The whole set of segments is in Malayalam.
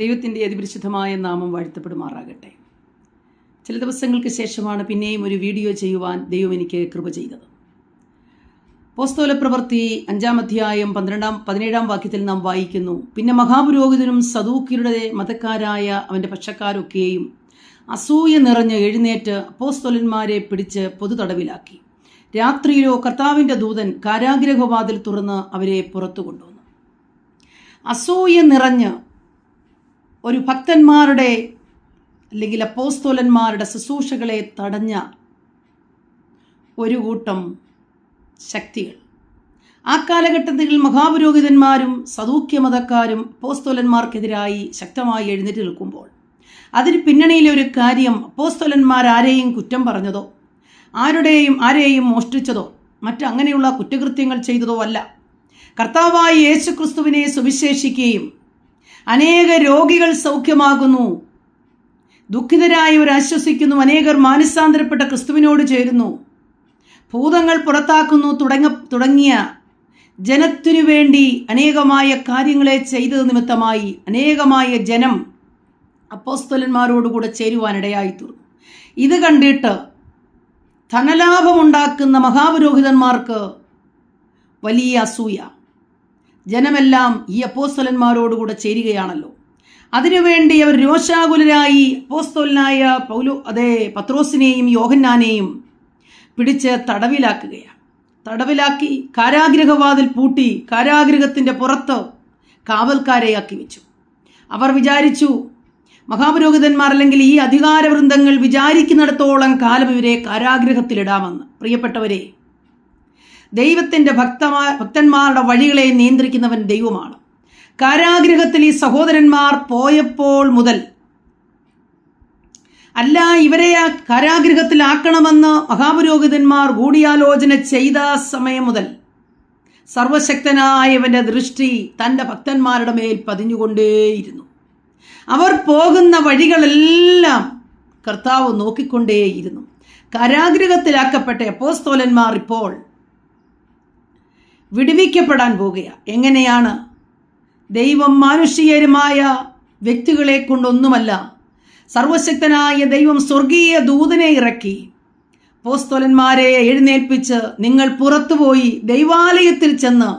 ദൈവത്തിൻ്റെ അതിപരിശുദ്ധമായ നാമം വാഴ്ത്തപ്പെടുമാറാകട്ടെ. ചില ദിവസങ്ങൾക്ക് ശേഷമാണ് പിന്നെയും ഒരു വീഡിയോ ചെയ്യുവാൻ ദൈവം എനിക്ക് കൃപ ചെയ്തത്. അപ്പോസ്തലപ്രവൃത്തി 5-ാം അധ്യായം 17-ാം വാക്യത്തിൽ നാം വായിക്കുന്നു, പിന്നെ മഹാപുരോഹിതനും സദൂക്യരുടെ മതക്കാരായ അവൻ്റെ പക്ഷക്കാരൊക്കെയും അസൂയ നിറഞ്ഞ് എഴുന്നേറ്റ് അപ്പോസ്തലന്മാരെ പിടിച്ച് പൊതുതടവിലാക്കി. രാത്രിയിലോ കർത്താവിൻ്റെ ദൂതൻ കാരാഗൃഹവാതിൽ തുറന്ന് അവരെ പുറത്തു കൊണ്ടുവന്നു. അസൂയ നിറഞ്ഞ് ഒരു ഭക്തന്മാരുടെ അല്ലെങ്കിൽ അപ്പോസ്തലന്മാരുടെ ശുശ്രൂഷകളെ തടഞ്ഞ ഒരു കൂട്ടം ശക്തികൾ ആ കാലഘട്ടത്തിൽ മഹാപുരോഹിതന്മാരും സദൂക്യമതക്കാരും അപ്പോസ്തലന്മാർക്കെതിരായി ശക്തമായി എഴുന്നേറ്റ് നിൽക്കുമ്പോൾ അതിന് പിന്നണിയിലെ ഒരു കാര്യം അപ്പോസ്തലന്മാരാരെയും കുറ്റം പറഞ്ഞതോ ആരെയും മോഷ്ടിച്ചതോ മറ്റങ്ങനെയുള്ള കുറ്റകൃത്യങ്ങൾ ചെയ്തതോ അല്ല. കർത്താവായ യേശുക്രിസ്തുവിനെ സുവിശേഷിക്കുകയും അനേക രോഗികൾ സൗഖ്യമാകുന്നു, ദുഃഖിതരായവർ ആശ്വസിക്കുന്നു, അനേകർ മാനസാന്തരപ്പെട്ട ക്രിസ്തുവിനോട് ചേരുന്നു, ഭൂതങ്ങൾ പുറത്താക്കുന്നു തുടങ്ങിയ ജനത്തിനു വേണ്ടി അനേകമായ കാര്യങ്ങളെ ചെയ്തത് നിമിത്തമായി അനേകമായ ജനം അപ്പോസ്തലന്മാരോടുകൂടെ ചേരുവാനിടയായി തീർന്നു. ഇത് കണ്ടിട്ട് ധനലാഭമുണ്ടാക്കുന്ന മഹാപുരോഹിതന്മാർക്ക് വലിയ അസൂയ. ജനമെല്ലാം ഈ അപ്പോസ്തലന്മാരോടുകൂടെ ചേരുകയാണല്ലോ. അതിനുവേണ്ടി അവർ രോഷാകുലരായി അപ്പോസ്തലനായ പത്രോസിനെയും യോഹന്നാനെയും പിടിച്ച് തടവിലാക്കി കാരാഗൃഹവാതിൽ പൂട്ടി കാരാഗൃഹത്തിൻ്റെ പുറത്ത് കാവൽക്കാരെയാക്കി വെച്ചു. അവർ വിചാരിച്ചു, മഹാപുരോഹിതന്മാർ അല്ലെങ്കിൽ ഈ അധികാരവൃന്ദങ്ങൾ വിചാരിക്കുന്നിടത്തോളം കാലം ഇവരെ കാരാഗൃഹത്തിലിടാമെന്ന്. പ്രിയപ്പെട്ടവരെ, ദൈവത്തിൻ്റെ ഭക്തന്മാരുടെ വഴികളെ നിയന്ത്രിക്കുന്നവൻ ദൈവമാണ്. കാരാഗൃഹത്തിൽ ഈ സഹോദരന്മാർ പോയപ്പോൾ മുതൽ അല്ല, ഇവരെ ആ കാരാഗൃഹത്തിലാക്കണമെന്ന് മഹാപുരോഹിതന്മാർ ഗൂഢാലോചന ചെയ്ത സമയം മുതൽ സർവശക്തനായവൻ്റെ ദൃഷ്ടി തൻ്റെ ഭക്തന്മാരുടെ മേൽ പതിഞ്ഞുകൊണ്ടേയിരുന്നു. അവർ പോകുന്ന വഴികളെല്ലാം കർത്താവ് നോക്കിക്കൊണ്ടേയിരുന്നു. കാരാഗൃഹത്തിലാക്കപ്പെട്ട അപ്പോസ്തലന്മാർ ഇപ്പോൾ വിടുവിക്കപ്പെടാൻ പോകുകയാണ്. എങ്ങനെയാണ്? ദൈവം മാനുഷികരുമായ വ്യക്തികളെ കൊണ്ടൊന്നുമല്ല, സർവശക്തനായ ദൈവം സ്വർഗീയ ദൂതനെ ഇറക്കി അപ്പോസ്തലന്മാരെ എഴുന്നേൽപ്പിച്ച്, നിങ്ങൾ പുറത്തുപോയി ദൈവാലയത്തിൽ ചെന്ന്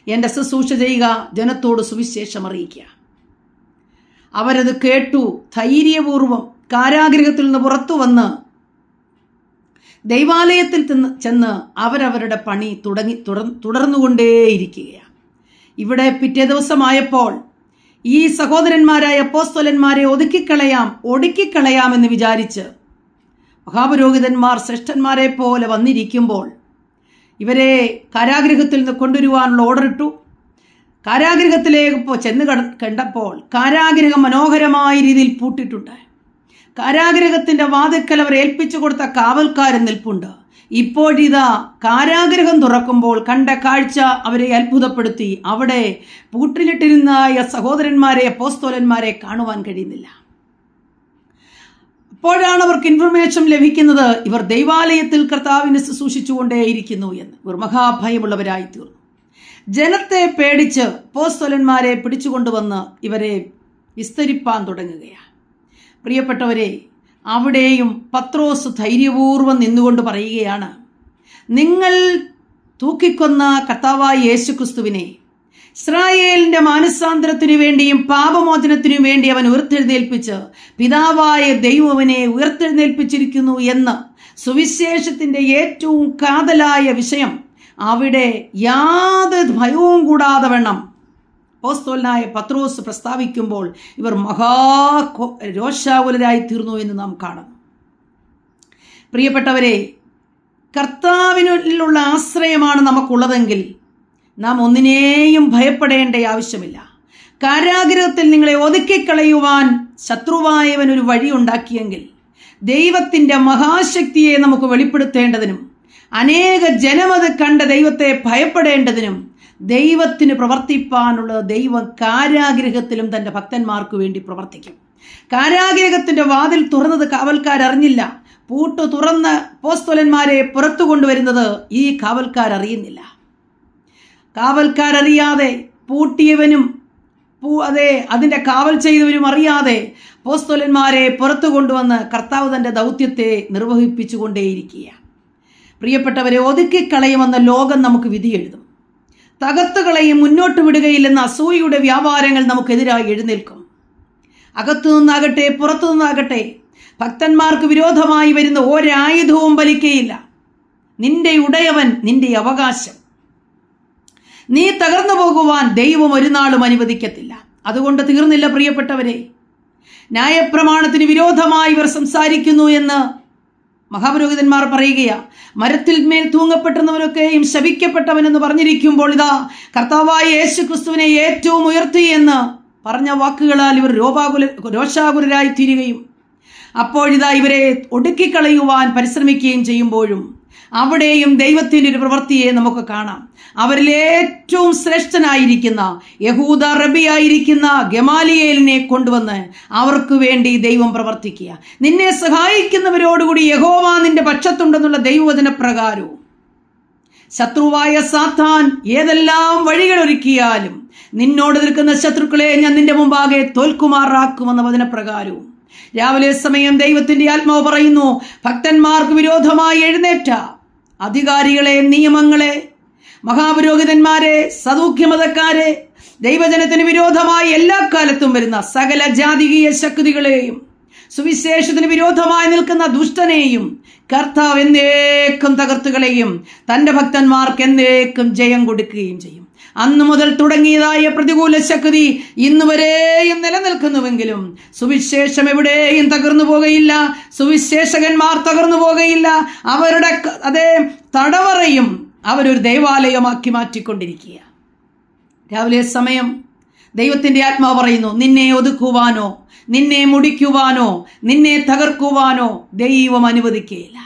എൻ്റെ ശുശ്രൂഷ ചെയ്യുക, ജനത്തോട് സുവിശേഷം അറിയിക്കുക. അവരത് കേട്ടു. ധൈര്യപൂർവം കാരാഗൃഹത്തിൽ നിന്ന് പുറത്തു വന്ന് ദൈവാലയത്തിൽ ചെന്ന് അവരവരുടെ പണി തുടർന്നുകൊണ്ടേയിരിക്കുകയാണ്. ഇവിടെ പിറ്റേ ദിവസമായപ്പോൾ ഈ സഹോദരന്മാരായ അപ്പോസ്തലന്മാരെ ഒടുക്കിക്കളയാമെന്ന് വിചാരിച്ച് മഹാപുരോഹിതന്മാർ ശ്രേഷ്ഠന്മാരെ പോലെ വന്നിരിക്കുമ്പോൾ ഇവരെ കാരാഗൃഹത്തിൽ നിന്ന് കൊണ്ടുവരുവാനുള്ള ഓർഡർ ഇട്ടു. കാരാഗൃഹത്തിലേക്ക് ചെന്ന് കണ്ടപ്പോൾ കാരാഗൃഹം മനോഹരമായ രീതിയിൽ പൂട്ടിയിട്ടുണ്ട്. കാരാഗൃഹത്തിൻ്റെ വാതിൽക്കൽ അവർ ഏൽപ്പിച്ചു കൊടുത്ത കാവൽക്കാരൻ നിൽപ്പുണ്ട്. ഇപ്പോഴിതാ കാരാഗൃഹം തുറക്കുമ്പോൾ കണ്ട കാഴ്ച അവരെ അത്ഭുതപ്പെടുത്തി. അവിടെ പൂട്ടിലിട്ടിരുന്ന സഹോദരന്മാരെ അപ്പോസ്തലന്മാരെ കാണുവാൻ കഴിയുന്നില്ല. അപ്പോഴാണ് അവർക്ക് ഇൻഫർമേഷൻ ലഭിക്കുന്നത്, ഇവർ ദൈവാലയത്തിൽ കർത്താവിനെ ശുശ്രൂഷിച്ചുകൊണ്ടേയിരിക്കുന്നു എന്ന്. ഇവർ മഹാഭയമുള്ളവരായി തീർന്നു. ജനത്തെ പേടിച്ച് അപ്പോസ്തലന്മാരെ പിടിച്ചുകൊണ്ടുവന്ന് ഇവരെ വിസ്തരിപ്പാൻ തുടങ്ങുകയാണ്. പ്രിയപ്പെട്ടവരെ, അവിടെയും പത്രോസ് ധൈര്യപൂർവ്വം നിന്നുകൊണ്ട് പറയുകയാണ്, നിങ്ങൾ തൂക്കിക്കൊന്ന കർത്താവായ യേശുക്രിസ്തുവിനെ ഇസ്രായേലിൻ്റെ മാനസാന്തരത്തിനു വേണ്ടിയും പാപമോചനത്തിനു വേണ്ടി അവൻ ഉയർത്തെഴുന്നേൽപ്പിച്ച് പിതാവായ ദൈവം അവനെ ഉയർത്തെഴുന്നേൽപ്പിച്ചിരിക്കുന്നു എന്ന് സുവിശേഷത്തിൻ്റെ ഏറ്റവും കാതലായ വിഷയം അവിടെ യാതൊരു ഭയവും കൂടാതെ വേണം അപ്പോസ്തലനായ പത്രോസ് പ്രസ്താവിക്കുമ്പോൾ ഇവർ രോഷാകുലരായി തീർന്നു എന്ന് നാം കാണുന്നു. പ്രിയപ്പെട്ടവരെ, കർത്താവിനുള്ള ആശ്രയമാണ് നമുക്കുള്ളതെങ്കിൽ നാം ഒന്നിനെയും ഭയപ്പെടേണ്ട ആവശ്യമില്ല. കാരാഗൃഹത്തിൽ നിങ്ങളെ ഒതുക്കിക്കളയുവാൻ ശത്രുവായവൻ ഒരു വഴി ഉണ്ടാക്കിയെങ്കിൽ ദൈവത്തിൻ്റെ മഹാശക്തിയെ നമുക്ക് വെളിപ്പെടുത്തേണ്ടതിനും അനേക ജനമത് കണ്ട ദൈവത്തെ ഭയപ്പെടേണ്ടതിനും ദൈവത്തിന് പ്രവർത്തിപ്പാനുള്ള ദൈവം കാരാഗൃഹത്തിലും തൻ്റെ ഭക്തന്മാർക്ക് വേണ്ടി പ്രവർത്തിക്കും. കാരാഗൃഹത്തിൻ്റെ വാതിൽ തുറന്നത് കാവൽക്കാരറിഞ്ഞില്ല. പൂട്ട് തുറന്ന് അപ്പോസ്തലന്മാരെ പുറത്തു കൊണ്ടുവരുന്നത് ഈ കാവൽക്കാരറിയുന്നില്ല. കാവൽക്കാരറിയാതെ പൂട്ടിയവനും അതിൻ്റെ കാവൽ ചെയ്തവരും അറിയാതെ അപ്പോസ്തലന്മാരെ പുറത്തു കൊണ്ടുവന്ന് കർത്താവ് തൻ്റെ ദൗത്യത്തെ നിർവഹിപ്പിച്ചുകൊണ്ടേയിരിക്കുക. പ്രിയപ്പെട്ടവരെ, ഒതുക്കിക്കളയുമെന്ന ലോകം നമുക്ക് വിധിയെഴുതും. തകർത്തുകളയും മുന്നോട്ട് വിടുകയില്ലെന്ന അസൂയയുടെ വ്യാപാരങ്ങൾ നമുക്കെതിരായി എഴുന്നേൽക്കും. അകത്തു നിന്നാകട്ടെ പുറത്തു നിന്നാകട്ടെ ഭക്തന്മാർക്ക് വിരോധമായി വരുന്ന ഒരായുധവും ഫലിക്കയില്ല. നിന്റെ ഉടയവൻ നിന്റെ അവകാശം. നീ തകർന്നു പോകുവാൻ ദൈവം ഒരു നാളും അനുവദിക്കത്തില്ല. അതുകൊണ്ട് തീർന്നില്ല പ്രിയപ്പെട്ടവരെ. ന്യായപ്രമാണത്തിന് വിരോധമായി ഇവർ സംസാരിക്കുന്നു എന്ന് മഹാപുരോഹിതന്മാർ പറയുകയാ. മരത്തിൽ മേൽ തൂങ്ങപ്പെട്ടുന്നവരൊക്കെയും ശപിക്കപ്പെട്ടവനെന്ന് പറഞ്ഞിരിക്കുമ്പോൾ ഇതാ കർത്താവായ യേശു ക്രിസ്തുവിനെ ഏറ്റവും ഉയർത്തി എന്ന് പറഞ്ഞ വാക്കുകളാൽ ഇവർ രോഷാകുലരായി തീരുകയും അപ്പോഴിതാ ഇവരെ ഒടുക്കിക്കളയുവാൻ പരിശ്രമിക്കുകയും ചെയ്യുമ്പോഴും അവിടെയും ദൈവത്തിൻ്റെ ഒരു പ്രവൃത്തിയെ നമുക്ക് കാണാം. അവരിൽ ഏറ്റവും ശ്രേഷ്ഠനായിരിക്കുന്ന യഹൂദ റബിയായിരിക്കുന്ന ഗമാലിയേലിനെ കൊണ്ടുവന്ന് അവർക്ക് വേണ്ടി ദൈവം പ്രവർത്തിക്കുക. നിന്നെ സഹായിക്കുന്നവരോടുകൂടി യഹോവ നിന്റെ പക്ഷത്തുണ്ടെന്നുള്ള ദൈവവചന പ്രകാരവും ശത്രുവായ സാത്താൻ ഏതെല്ലാം വഴികളൊരുക്കിയാലും നിന്നോട് നിൽക്കുന്ന ശത്രുക്കളെ ഞാൻ നിന്റെ മുമ്പാകെ തോൽക്കുമാറാക്കുമെന്ന വചനപ്രകാരവും രാവിലെ സമയം ദൈവത്തിന്റെ ആത്മാവ് പറയുന്നു, ഭക്തന്മാർക്ക് വിരോധമായി എഴുന്നേറ്റ അധികാരികളെ, നിയമങ്ങളെ, മഹാപുരോഹിതന്മാരെ, സദൂഖ്യമതക്കാരെ, ദൈവജനത്തിന് വിരോധമായി എല്ലാ കാലത്തും വരുന്ന സകല ജാതികീയ ശക്തികളെയും സുവിശേഷത്തിന് വിരോധമായി നിൽക്കുന്ന ദുഷ്ടനെയും കർത്താവ് എന്നേക്കും തകർത്തുകളെയും തൻ്റെ ഭക്തന്മാർക്ക് എന്നേക്കും ജയം കൊടുക്കുകയും ചെയ്യും. അന്നു മുതൽ തുടങ്ങിയതായ പ്രതികൂല ശക്തി ഇന്ന് വരെയും നിലനിൽക്കുന്നുവെങ്കിലും സുവിശേഷം എവിടെയും തകർന്നു പോകുകയില്ല. സുവിശേഷകന്മാർ തകർന്നു പോകുകയില്ല. അവരുടെ അതേ തടവറയും അവരൊരു ദേവാലയമാക്കി മാറ്റിക്കൊണ്ടിരിക്കുക. രാവിലെ സമയം ദൈവത്തിൻ്റെ ആത്മാവ് പറയുന്നു, നിന്നെ ഒതുക്കുവാനോ നിന്നെ മുടിക്കുവാനോ നിന്നെ തകർക്കുവാനോ ദൈവം അനുവദിക്കുകയില്ല.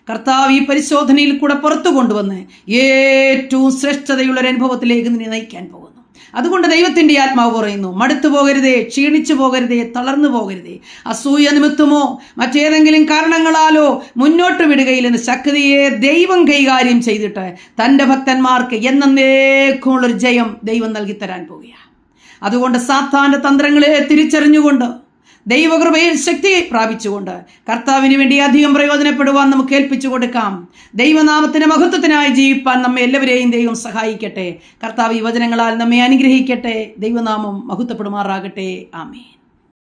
കർത്താവ് ഈ പരിശോധനയിൽ കൂടെ പുറത്തു കൊണ്ടുവന്ന് ഏറ്റവും ശ്രേഷ്ഠതയുള്ള ഒരു അനുഭവത്തിലേക്ക് നിന്നെ നയിക്കാൻ പോകുന്നു. അതുകൊണ്ട് ദൈവത്തിൻ്റെ ആത്മാവ് പറയുന്നു, മടുത്തു പോകരുതേ, ക്ഷീണിച്ചു പോകരുതേ, തളർന്നു പോകരുതേ. അസൂയ നിമിത്തമോ മറ്റേതെങ്കിലും കാരണങ്ങളാലോ മുന്നോട്ട് വിടുകയില്ലെന്ന് ശക്തിയെ ദൈവം കൈകാര്യം ചെയ്തിട്ട് തൻ്റെ ഭക്തന്മാർക്ക് എന്നേക്കുമുള്ളൊരു ജയം ദൈവം നൽകിത്തരാൻ പോകുകയാണ്. അതുകൊണ്ട് സാത്താന്റെ തന്ത്രങ്ങളെ തിരിച്ചറിഞ്ഞുകൊണ്ട് ദൈവകൃപയിൽ ശക്തി പ്രാപിച്ചുകൊണ്ട് കർത്താവിന് വേണ്ടി അധികം പ്രയോജനപ്പെടുവാൻ നമുക്ക് ഏൽപ്പിച്ചു കൊടുക്കാം. ദൈവനാമത്തിന്റെ മഹത്വത്തിനായി ജീവിപ്പാൻ നമ്മെ എല്ലാവരെയും ദൈവം സഹായിക്കട്ടെ. കർത്താവ് ഈ വചനങ്ങളാൽ നമ്മെ അനുഗ്രഹിക്കട്ടെ. ദൈവനാമം മഹത്വപ്പെടുമാറാകട്ടെ. ആമേൻ.